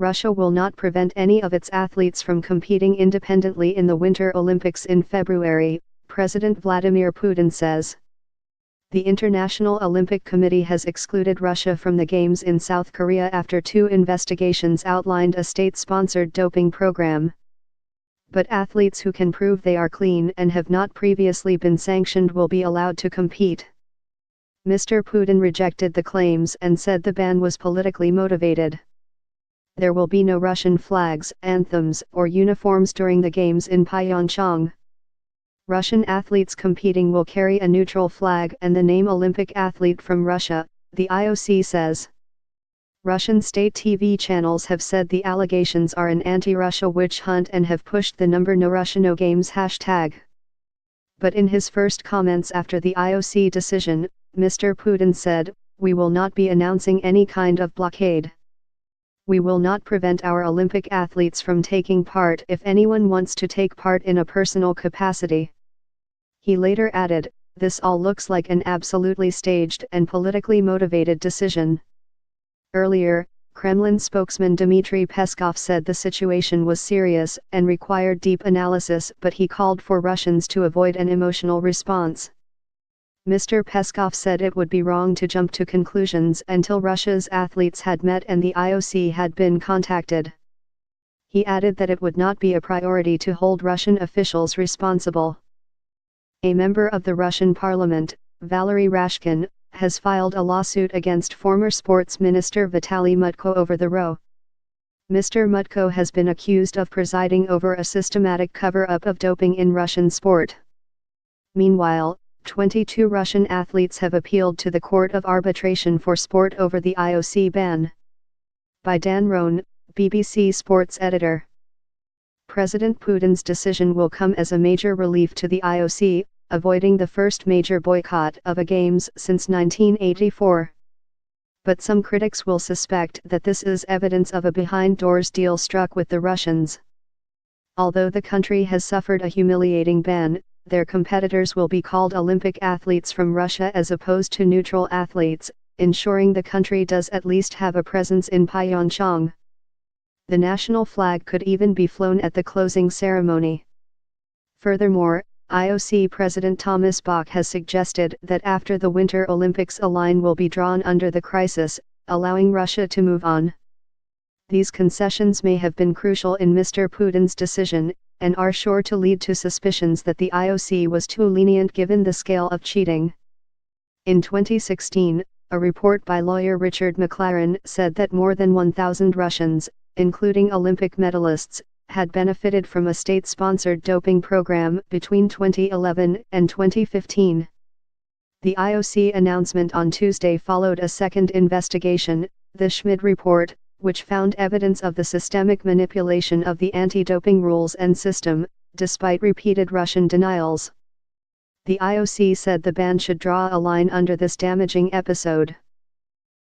Russia will not prevent any of its athletes from competing independently in the Winter Olympics in February, President Vladimir Putin says. The International Olympic Committee has excluded Russia from the Games in South Korea after 2 investigations outlined a state-sponsored doping program. But athletes who can prove they are clean and have not previously been sanctioned will be allowed to compete. Mr. Putin rejected the claims and said the ban was politically motivated. There will be no Russian flags, anthems, or uniforms during the Games in Pyeongchang. Russian athletes competing will carry a neutral flag and the name Olympic athlete from Russia, the IOC says. Russian state TV channels have said the allegations are an anti-Russia witch hunt and have pushed the No Russia No Games hashtag. But in his first comments after the IOC decision, Mr. Putin said, "We will not be announcing any kind of blockade. We will not prevent our Olympic athletes from taking part if anyone wants to take part in a personal capacity." He later added, "This all looks like an absolutely staged and politically motivated decision." Earlier, Kremlin spokesman Dmitry Peskov said the situation was serious and required deep analysis, but he called for Russians to avoid an emotional response. Mr. Peskov said it would be wrong to jump to conclusions until Russia's athletes had met and the IOC had been contacted. He added that it would not be a priority to hold Russian officials responsible. A member of the Russian parliament, Valery Rashkin, has filed a lawsuit against former sports minister Vitaly Mutko over the row. Mr. Mutko has been accused of presiding over a systematic cover-up of doping in Russian sport. Meanwhile, 22 Russian athletes have appealed to the Court of Arbitration for Sport over the IOC ban. By Dan Rohn, BBC Sports editor. President Putin's decision will come as a major relief to the IOC, avoiding the first major boycott of a Games since 1984. But some critics will suspect that this is evidence of a behind-doors deal struck with the Russians. Although the country has suffered a humiliating ban, their competitors will be called Olympic athletes from Russia as opposed to neutral athletes, ensuring the country does at least have a presence in Pyeongchang. The national flag could even be flown at the closing ceremony. Furthermore, IOC President Thomas Bach has suggested that after the Winter Olympics a line will be drawn under the crisis, allowing Russia to move on. These concessions may have been crucial in Mr. Putin's decision, and are sure to lead to suspicions that the IOC was too lenient given the scale of cheating. In 2016, a report by lawyer Richard McLaren said that more than 1,000 Russians, including Olympic medalists, had benefited from a state-sponsored doping program between 2011 and 2015. The IOC announcement on Tuesday followed a second investigation, the Schmid report, which found evidence of the systemic manipulation of the anti-doping rules and system, despite repeated Russian denials. The IOC said the ban should draw a line under this damaging episode.